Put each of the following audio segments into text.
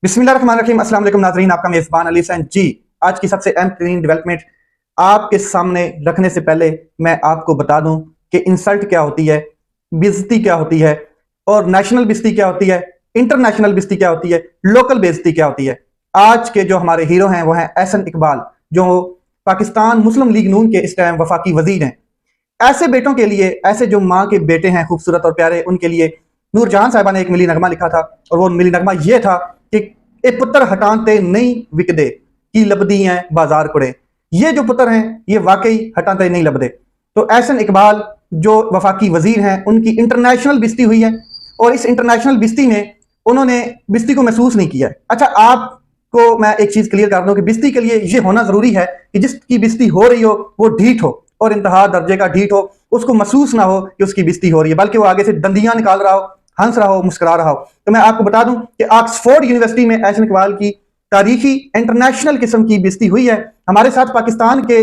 बिस्मिल्लाहिर्रहमानिर्रहीम। अस्सलाम वालेकुम नाज़रीन, आपका मेज़बान अली हुसैन जी। आज की सबसे अहम तरीन डेवलपमेंट आपके सामने रखने से पहले मैं आपको बता दूं कि इंसल्ट क्या होती है, बेइज्जती क्या होती है, और नेशनल बेइज्जती क्या होती है, इंटरनेशनल बेइज्जती क्या होती है, लोकल बेइज्जती क्या होती है। आज के जो हमारे हीरो हैं वो हैं एहसन इकबाल, जो पाकिस्तान मुस्लिम लीग नून के इस टाइम वफाकी वजीर हैं। ऐसे बेटों के लिए, ऐसे जो माँ के बेटे हैं खूबसूरत और प्यारे, उनके लिए नूरजहां साहिबा ने एक मिली नगमा लिखा था, और वो मिली नगमा ये था कि ए पुत्र हटाते नहीं विकदे की लबदी हैं बाजार कुड़े। ये जो पुत्र हैं ये वाकई हटाते नहीं लबदे। तो एहसन इकबाल जो वफाकी वजीर हैं, उनकी इंटरनेशनल बिस्ती हुई है, और इस इंटरनेशनल बिस्ती में उन्होंने बिस्ती को महसूस नहीं किया है। अच्छा, आपको मैं एक चीज क्लियर कर दूं कि बिस्ती के लिए ये होना जरूरी है कि जिसकी बिस्ती हो रही हो वो ढीठ हो, और इंतहा दर्जे का ढीठ हो, उसको महसूस ना हो कि उसकी बिस्ती हो रही है, बल्कि वो आगे से दंदियां निकाल रहा हो, हंस रहा हो, मुस्कुरा रहा हो। तो मैं आपको बता दूं कि ऑक्सफोर्ड यूनिवर्सिटी में एहसन इकबाल की तारीखी इंटरनेशनल किस्म की बिस्ती हुई है। हमारे साथ पाकिस्तान के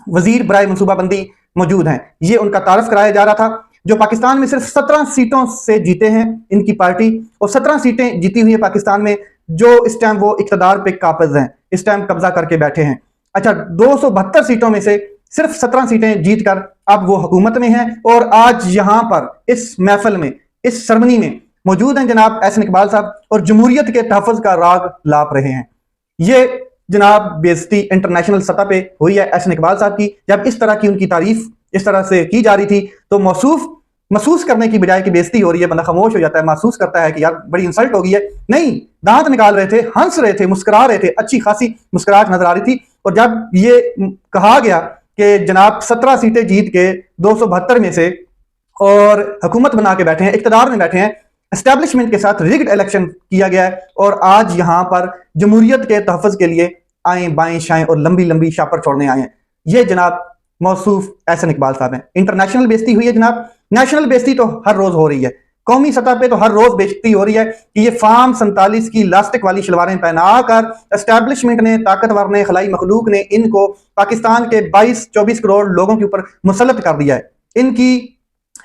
वजीर बराए मनसूबाबंदी मौजूद हैं। ये उनका तारफ कराया जा रहा था, जो पाकिस्तान में सिर्फ 17 सीटों से जीते हैं इनकी पार्टी, और 17 सीटें जीती हुई है पाकिस्तान में, जो इस टाइम वो इख्तदार पे काबिज हैं, इस टाइम कब्जा करके बैठे हैं। अच्छा, 272 सीटों में से सिर्फ 17 सीटें जीतकर अब वो हुकूमत में हैं, और आज यहां पर इस महफिल में, इस सरमनी में मौजूद हैं जनाब एहसन इकबाल साहब, और जमहूरियत के तहफ़्फ़ुज़ का राग लाप रहे हैं। ये जनाब बेइज्जती इंटरनेशनल सतह पे हुई है एहसन इकबाल साहब की। जब इस तरह की उनकी तारीफ इस तरह से की जा रही थी, तो महसूस करने की बजाय कि बेइज्जती हो रही है, बंदा खामोश हो जाता है, महसूस करता है कि यार बड़ी इंसल्ट हो गई है। नहीं, दांत निकाल रहे थे, हंस रहे थे, मुस्कुरा रहे थे, अच्छी खासी मुस्कुराहट नजर आ रही थी। और जब ये कहा गया कि जनाब 17 सीटें जीत के 272 में से और हुकूमत बना के बैठे हैं, इख्तिदार में बैठे हैं, एस्टेब्लिशमेंट के साथ रिग्ड इलेक्शन किया गया है, और आज यहां पर जमहूरियत के तहफ़्फ़ुज़ के लिए आए बाएं शाएं और लंबी लंबी शापर छोड़ने आए हैं। ये जनाब मौसूफ एहसन इकबाल साहब हैं। इंटरनेशनल बेइज्जती हुई है जनाब, नेशनल बेइज्जती तो हर रोज हो रही है, कौमी सतह पे तो हर रोज बेइज्जती हो रही है कि ये फार्म 47 की लास्टिक वाली शलवारें पहनाकर एस्टेब्लिशमेंट ने, ताकतवर ने, खलाई मखलूक ने इनको पाकिस्तान के 22-24 करोड़ लोगों के ऊपर मुसल्लत कर दिया है। इनकी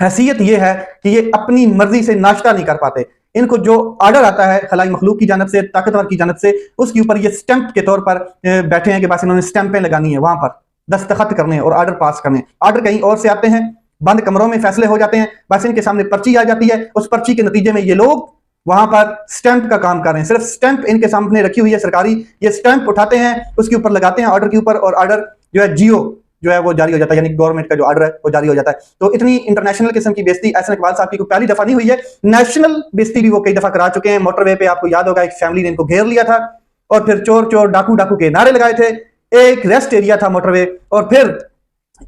हैसियत ये है कि ये अपनी मर्जी से नाश्ता नहीं कर पाते। इनको जो ऑर्डर आता है खलाई मखलूक की जानब से, ताकतवर की जानब से, उसके ऊपर ये स्टैंप के तौर पर बैठे हैं कि बस इन्होंने स्टैंपें लगानी है, वहां पर दस्तखत करने और ऑर्डर पास करने। ऑर्डर कहीं और से आते हैं, बंद कमरों में फैसले हो जाते हैं, बस इनके सामने पर्ची आ जाती है, उस पर्ची के नतीजे में ये लोग वहां पर स्टैंप का काम कर रहे हैं। सिर्फ स्टैंप इनके सामने रखी हुई है सरकारी, ये स्टैंप उठाते हैं, उसके ऊपर लगाते हैं ऑर्डर के ऊपर, और ऑर्डर जो है जियो जो है वो जारी हो जाता है, यानी गवर्नमेंट का जो ऑर्डर है वो जारी हो जाता है। तो इतनी इंटरनेशनल किस्म की बेइज्जती एहसन इकबाल साहब की पहली दफा नहीं हुई है, नेशनल बेइज्जती भी वो कई दफा करा चुके हैं। मोटरवे पे आपको याद होगा एक फैमिली ने इनको घेर लिया था, और फिर चोर चोर डाकू डाकू के नारे लगाए थे। एक रेस्ट एरिया था मोटरवे, और फिर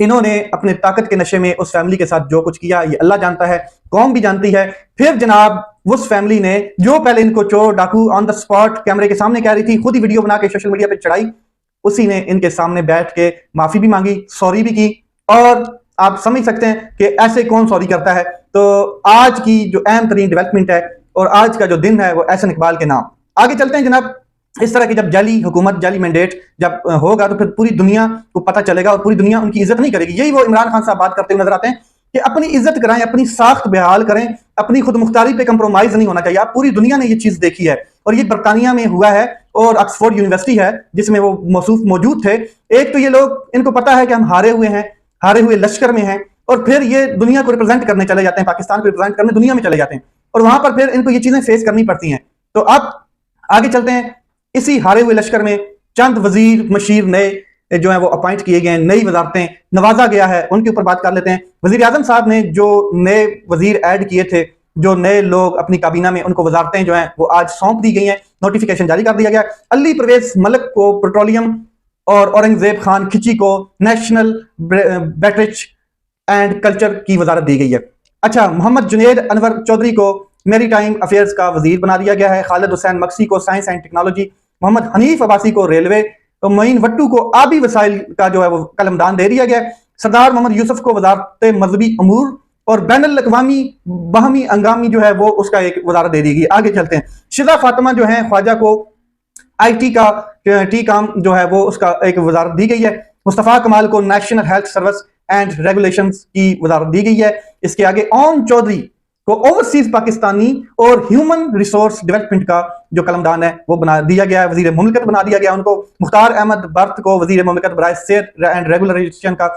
इन्होंने अपने ताकत के नशे में उस फैमिली के साथ जो कुछ किया ये अल्लाह जानता है, कौम भी जानती है। फिर जनाब उस फैमिली ने जो पहले इनको चोर डाकू ऑन द स्पॉट कैमरे के सामने कह रही थी, खुद ही वीडियो बना के सोशल मीडिया पे चढ़ाई, उसी ने इनके सामने बैठ के माफी भी मांगी, सॉरी भी की। और आप समझ सकते हैं कि ऐसे कौन सॉरी करता है। तो आज की जो अहम तरीन डेवलपमेंट है और आज का जो दिन है वो एहसन इकबाल के नाम। आगे चलते हैं जनाब। इस तरह की जब जाली हुकूमत, जाली मैंडेट जब होगा, तो फिर पूरी दुनिया को पता चलेगा और पूरी दुनिया उनकी इज्जत नहीं करेगी। यही वो इमरान खान साहब बात करते हुए नजर आते हैं कि अपनी इज्जत कराएं, अपनी साख्त बहाल करें, अपनी खुद मुख्तारी पे कंप्रोमाइज नहीं होना चाहिए। आप पूरी दुनिया ने ये चीज देखी है, और ये बरतानिया में हुआ है, और ऑक्सफोर्ड यूनिवर्सिटी है जिसमें वो मौसूफ मौजूद थे। एक तो ये लोग, इनको पता है कि हम हारे हुए हैं, हारे हुए लश्कर में हैं, और फिर ये दुनिया को रिप्रेजेंट करने चले जाते हैं, पाकिस्तान को रिप्रेजेंट करने दुनिया में चले जाते हैं, और वहां पर फिर इनको ये चीजें फेस करनी पड़ती हैं। तो अब आगे चलते हैं। इसी हारे हुए लश्कर में चंद वजीर मशीर नए जो है वो अपॉइंट किए गए हैं, नई वजारतें नवाजा गया है, उनके ऊपर बात कर लेते हैं। वजीर आजम साहब ने जो नए वजीर ऐड किए थे, जो नए लोग अपनी काबीना में, उनको वजारतें जो हैं वो आज सौंप दी गई हैं, नोटिफिकेशन जारी कर दिया गया। अली परवेज मलिक को पेट्रोलियम, और औरंगजेब खान खिची को नेशनल बेटरिच एंड कल्चर की वजारत दी गई है। अच्छा, मोहम्मद जुनैद अनवर चौधरी को मेरी टाइम अफेयर्स का वजीर बना दिया गया है। खालिद हुसैन मक्सी को science and technology, Mohammad Hanif Abbasi को रेलवे, तो मोइन वट्टू को आबी वसाइल का जो है वो कलमदान दे दिया गया। सरदार मोहम्मद यूसुफ को वजारत मजहबी अमूर और बैन अल-अक़वामी बाहमी अंगामी जो है वो उसका एक वजारत दे दी गई। आगे चलते हैं। शिजा फातिमा जो है ख्वाजा को IT का टी काम जो है वो उसका एक वजारत दी गई है। मुस्तफ़ा कमाल को national health service and regulations की वजारत दी गई है। इसके आगे ओन चौधरी को ओवरसीज पाकिस्तानी और ह्यूमन रिसोर्स डेवलपमेंट का जो कलमदान है वो बना दिया गया है, वजीर मुमलिकत बना दिया गया उनको। मुख्तार अहमद बर्त को वजीर मुमलिकत बराए सेहत एंड रेगुलराइजेशन का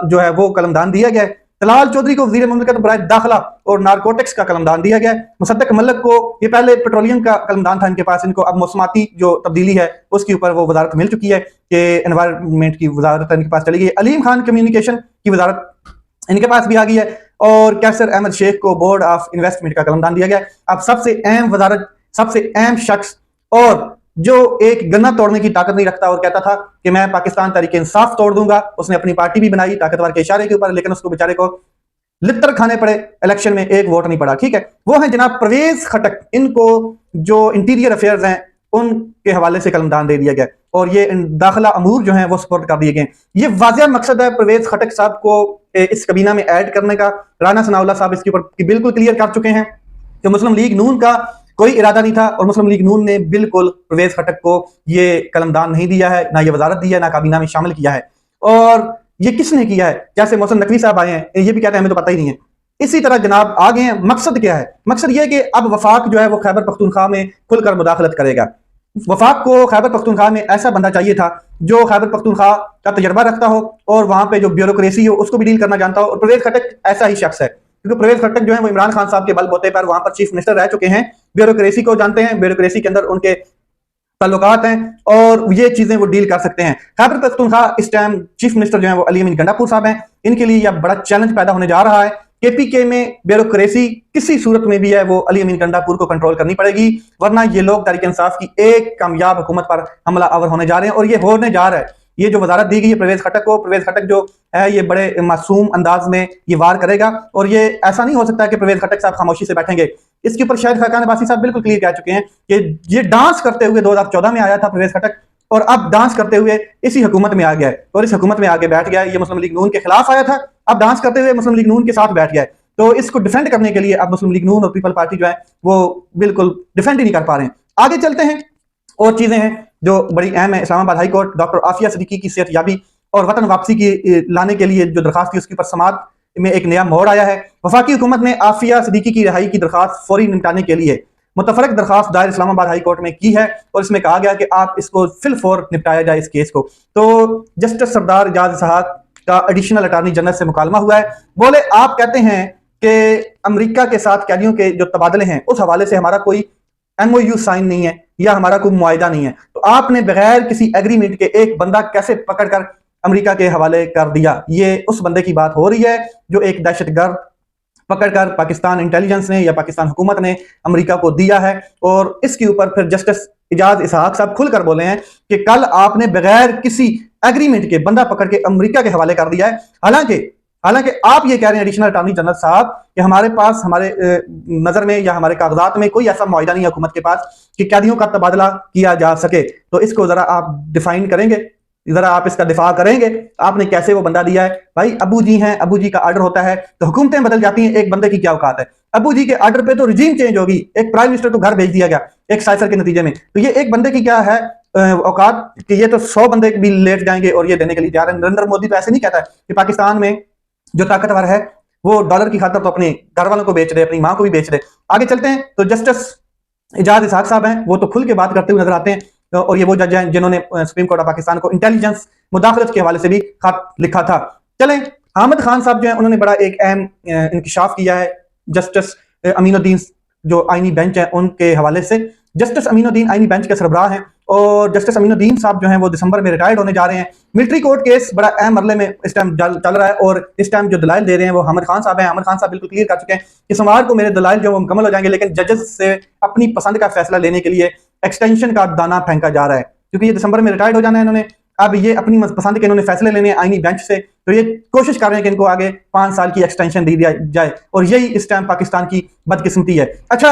जो है वो कलमदान दिया गया है। तलाल चौधरी को वजीर मुमलिकत बराए दाखिला और नारकोटिक्स का कलमदान दिया गया है। मुसद्दक मलिक को, ये पहले पेट्रोलियम का कलमदान था इनके पास, इनको अब मौसमाती जो तब्दीली है उसके ऊपर वो वजारत मिल चुकी है कि एनवायरनमेंट की वजारत इनके पास चली गई। अलीम खान कम्युनिकेशन की वजारत इनके पास भी आ गई है और कैसर अहमद शेख को बोर्ड ऑफ इन्वेस्टमेंट का कलमदान दिया गया। अब सबसे अहम वजारत, सबसे अहम शख्स और जो एक गन्ना तोड़ने की ताकत नहीं रखता और कहता था कि मैं पाकिस्तान तहरीक इंसाफ तोड़ दूंगा, उसने अपनी पार्टी भी बनाई ताकतवर के इशारे के ऊपर, लेकिन उसको बेचारे को लित्तर खाने पड़े, इलेक्शन में एक वोट नहीं पड़ा। ठीक है, वो है जनाब परवेज खटक। इनको जो इंटीरियर अफेयर्स हैं उनके हवाले से कलमदान दे दिया गया और ये दाखिला अमूर जो है वो सपोर्ट कर दिए गए। ये वाज़ेह मकसद है परवेज खटक साहब को इस कबीना में ऐड करने का। राना सनाउल्लाह साहब इसके ऊपर बिल्कुल क्लियर कर चुके हैं कि मुस्लिम लीग नून का कोई इरादा नहीं था और मुस्लिम लीग नून ने बिल्कुल परवेज खटक को ये कलमदान नहीं दिया है, ना ये वजारत दी है, ना काबीना में शामिल किया है। और ये किसने किया है? जैसे मोहसिन नकवी साहब आए हैं, ये भी कहते हैं हमें तो पता ही नहीं है। इसी तरह जनाब आ गए हैं। मकसद क्या है? मकसद ये है कि अब वफाक जो है वो खैबर पख्तूनख्वा में खुलकर मुदाखलत करेगा। वफाक को खैबर पख्तूनख्वा में ऐसा बंदा चाहिए था जो खैबर पख्तूनख्वा का तजर्बा रखता हो और वहां पे जो ब्यूरोक्रेसी हो उसको भी डील करना जानता हो, और परवेज खटक ऐसा ही शख्स है। क्योंकि परवेज खटक जो है वो इमरान खान साहब के बलबूते पर वहां पर चीफ मिनिस्टर रह चुके हैं, ब्यूरोक्रेसी को जानते हैं, ब्यूरोक्रेसी के अंदर उनके ताल्लुकात हैं और ये चीजें वो डील कर सकते हैं। खैबर पख्तूनख्वा इस टाइम चीफ मिनिस्टर जो है वो अली अमीन गंडापुर साहब हैं। इनके लिए यह बड़ा चैलेंज पैदा होने जा रहा है। केपीके में ब्यूरोक्रेसी किसी सूरत में भी है वो अली अमीन गंडापुर को कंट्रोल करनी पड़ेगी, वरना ये लोग तहरीक इंसाफ की एक कामयाब हुकूमत पर हमला आवर होने जा रहे हैं और ये होने जा रहा है। ये जो वजारत दी गई है परवेज खटक को, परवेज खटक जो है ये बड़े मासूम अंदाज में ये वार करेगा और ये ऐसा नहीं हो सकता कि परवेज खटक साहब खामोशी से बैठेंगे। इसके ऊपर शायद खाकान अब्बासी साहब बिल्कुल क्लियर कह चुके हैं कि ये डांस करते हुए 2014 में आया था परवेज खटक और अब डांस करते हुए इसी हुकूमत में आ गया है और इस हुकूमत में आके बैठ गया है। ये मुस्लिम लीग नून के खिलाफ आया था, अब डांस करते हुए मुस्लिम लीग नून के साथ बैठ गया है। तो इसको डिफेंड करने के लिए अब मुस्लिम लीग नून और पीपल पार्टी जो है वो बिल्कुल डिफेंड ही नहीं कर पा रहे हैं। आगे चलते हैं, और चीजें हैं जो बड़ी अहम है। Islamabad high court doctor Aafia Siddiqui की सेहत याबी और वतन वापसी की लाने के लिए जो दरखास्त थी उसके ऊपर समात में एक नया मोड़ आया है। वफाकी हुकूमत ने आफिया सिद्दीकी की रिहाई की दरखास्त फौरी निपटाने के लिए मुतफरक दरखास्त दायर इस्लामाबाद हाई कोर्ट में की है और इसमें कहा गया कि आप इसको फिल फौर निपटाया जाए इस केस को। तो जस्टिस सरदार एजाज इसहाक का एडिशनल अटॉर्नी जनरल से मुकालमा हुआ है। बोले आप कहते हैं कि अमेरिका के साथ कैदियों के जो तबादले हैं उस हवाले से हमारा कोई MOU साइन नहीं है या हमारा कोई मुआहिदा नहीं है, तो आपने बगैर किसी एग्रीमेंट के एक बंदा कैसे पकड़कर अमेरिका के हवाले कर दिया? ये उस बंदे की बात हो रही है जो एक दहशतगर्द पकड़कर पाकिस्तान इंटेलिजेंस ने या पाकिस्तान हुकूमत ने अमेरिका को दिया है। और इसके ऊपर फिर जस्टिस एजाज इसहाक साहब खुलकर बोले हैं कि कल आपने बगैर किसी एग्रीमेंट के बंदा पकड़ के अमेरिका के हवाले कर दिया है। हालांकि आप ये कह रहे हैं एडिशनल अटॉर्नी जनरल साहब कि हमारे पास, हमारे नजर में या हमारे कागजात में कोई ऐसा मुआहिदा नहीं है हुकूमत के पास कि कैदियों का तबादला किया जा सके। तो इसको जरा आप डिफाइन करेंगे, जरा आप इसका दिफा करेंगे, आपने कैसे वो बंदा दिया है? भाई अबू जी हैं, अबू जी का आर्डर होता है तो हुकूमतें बदल जाती हैं, एक बंदे की क्या औकात है? अबू जी के आर्डर पे तो रिजीम चेंज होगी, एक प्राइम मिनिस्टर को घर भेज दिया गया एक साइफर के नतीजे में, तो ये एक बंदे की क्या है औकात कि ये तो 100 बंदे भी लेट जाएंगे और ये देने के लिए तैयार है। नरेंद्र मोदी तो ऐसे नहीं कहता है कि पाकिस्तान में जो ताकतवर है वो डॉलर की खातर तो अपने घर वालों को बेच रहे, अपनी मां को भी बेच रहे। आगे चलते हैं तो जस्टिस एजाज इसहाक साहब हैं, वो तो खुल के बात करते हुए नजर आते हैं और ये वो जज हैं जिन्होंने सुप्रीम कोर्ट ऑफ पाकिस्तान को इंटेलिजेंस मुदाखलत के हवाले से भी खत लिखा था। चलें, हामिद खान साहब जो है उन्होंने बड़ा एक अहम इंकशाफ किया है जस्टिस अमीनुद्दीन जो आईनी बेंच है उनके हवाले से। जस्टिस अमीनुद्दीन आईनी बेंच के सरबराह हैं और जस्टिस अमीनुद्दीन साहब जो हैं वो दिसंबर में रिटायर्ड होने जा रहे हैं। मिलिट्री कोर्ट केस बड़ा अहम मरले में इस टाइम चल रहा है और इस टाइम जो दलाइल दे रहे हैं वो हामिद खान साहब हैं। हामिद खान साहब बिल्कुल क्लियर कर चुके हैं कि सोमवार को मेरे दलाइल जो वो मुकम्मल हो जाएंगे, लेकिन जजेस से अपनी पसंद का फैसला लेने के लिए एक्सटेंशन का दाना फेंका जा रहा है क्योंकि ये दिसंबर में रिटायर्ड हो जाना है इन्होंने। अब ये अपनी पसंद के इन्होंने फैसले लेने आईनी बेंच से, तो ये कोशिश कर रहे हैं कि इनको आगे 5 साल की एक्सटेंशन दी जाए और यही इस टाइम पाकिस्तान की बदकिस्मती है। अच्छा,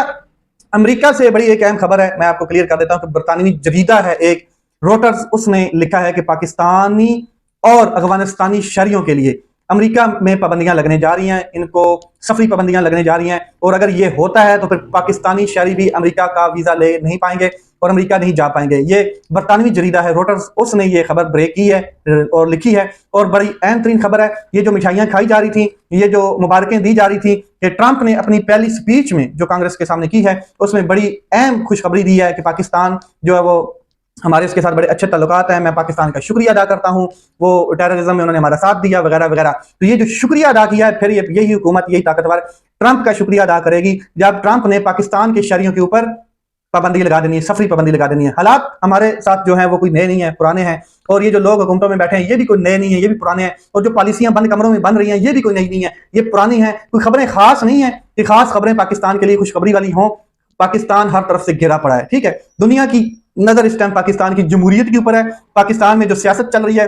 अमेरिका से बड़ी एक अहम खबर है, मैं आपको क्लियर कर देता हूं कि बरतानवी जरीदा है एक रोटर्स, उसने लिखा है कि पाकिस्तानी और अफगानिस्तानी शहरियों के लिए अमेरिका में पाबंदियां लगने जा रही हैं, इनको सफरी पाबंदियां लगने जा रही हैं और अगर ये होता है तो फिर पाकिस्तानी शहरी भी अमेरिका का वीजा ले नहीं पाएंगे। और अमेरिका नहीं जा पाएंगे। ये बरतानवी जरीदा है रोटर्स, उसने ये खबर ब्रेक की है और लिखी है, और बड़ी अहम तरीन खबर है। ये जो मिठाइयाँ खाई जा रही थी, ये जो मुबारकें दी जा रही थी कि ट्रंप ने अपनी पहली स्पीच में जो कांग्रेस के सामने की है, उसमें बड़ी अहम खुशखबरी दी है कि पाकिस्तान जो है वो हमारे इसके साथ बड़े अच्छे ताल्लुकात हैं, मैं पाकिस्तान का शुक्रिया अदा करता हूं, वो टेररिज्म में उन्होंने हमारा साथ दिया वगैरह वगैरह। तो ये जो शुक्रिया अदा किया है, फिर यही हुकूमत, यही ताकतवर ट्रंप का शुक्रिया अदा करेगी जब ट्रंप ने पाकिस्तान के शहरियों के ऊपर पाबंदी लगा देनी है, सफरी पाबंदी लगा देनी है। हालात हमारे साथ जो है वो कोई नए नहीं है, पुराने हैं, और ये जो लोग हुकूमतों में बैठे हैं ये भी कोई नए नहीं है, ये भी पुराने हैं, और जो पॉलिसियां बंद कमरों में बन रही हैं ये भी कोई नई नहीं है, ये पुरानी है। कोई खबरें खास नहीं है कि खास खबरें पाकिस्तान के लिए खुशखबरी वाली हों। पाकिस्तान हर तरफ से घिरा पड़ा है, ठीक है। दुनिया की नजर इस टाइम पाकिस्तान की जमहूरियत के ऊपर है। पाकिस्तान में जो सियासत चल रही है,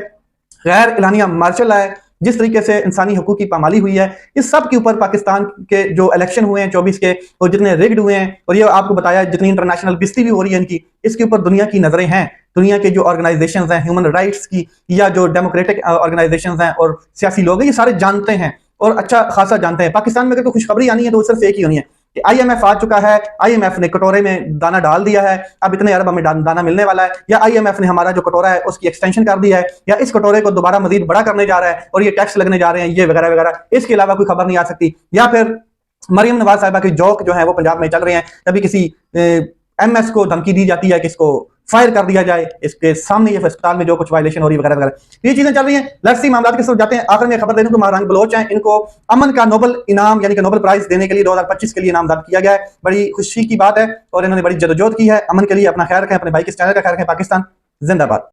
गैर एलानिया मार्शल है, जिस तरीके से इंसानी हकूक की पामाली हुई है, इस सब के ऊपर पाकिस्तान के जो इलेक्शन हुए हैं 24 के, और जितने रिग्ड हुए हैं, और ये आपको बताया जितनी इंटरनेशनल बिस्ती भी हो रही है इनकी, इसके ऊपर दुनिया की नजरें हैं। दुनिया के जो ऑर्गेनाइजेशंस हैं ह्यूमन राइट्स की, या जो डेमोक्रेटिक ऑर्गेनाइजेशंस हैं और सियासी लोग हैं, ये सारे जानते हैं और अच्छा खासा जानते हैं। पाकिस्तान में अगर कोई खुशखबरी आनी है तो सिर्फ एक ही होनी है कि आईएमएफ आ चुका है, आईएमएफ ने कटोरे में दाना डाल दिया है, अब इतने अरब हमें दाना मिलने वाला है, या आईएमएफ ने हमारा जो कटोरा है उसकी एक्सटेंशन कर दी है, या इस कटोरे को दोबारा मजीद बड़ा करने जा रहा है और ये टैक्स लगने जा रहे हैं, ये वगैरह वगैरह। इसके अलावा कोई खबर नहीं आ सकती। या फिर मरियम नवाज साहिबा के जोक जो है वो पंजाब में चल रहे हैं, कभी किसी एमएस को धमकी दी जाती है कि इसको फायर कर दिया जाए, इसके सामने ये अस्पताल में जो कुछ वायलेशन हो रही है वगैरह वगैरह, ये चीजें चल रही हैं। लेट्स सी मामला के साथ जाते हैं। आखिर में खबर देने को महारंग बलोच हैं, इनको अमन का नोबल इनाम यानी कि नोबल प्राइज देने के लिए 2025 के लिए नामजद किया गया है। बड़ी खुशी की बात है और इन्होंने बड़ी जदोजहद की है अमन के लिए। अपना ख्याल रखें, अपने भाई के चैनल का ख्याल रखें। पाकिस्तान जिंदाबाद।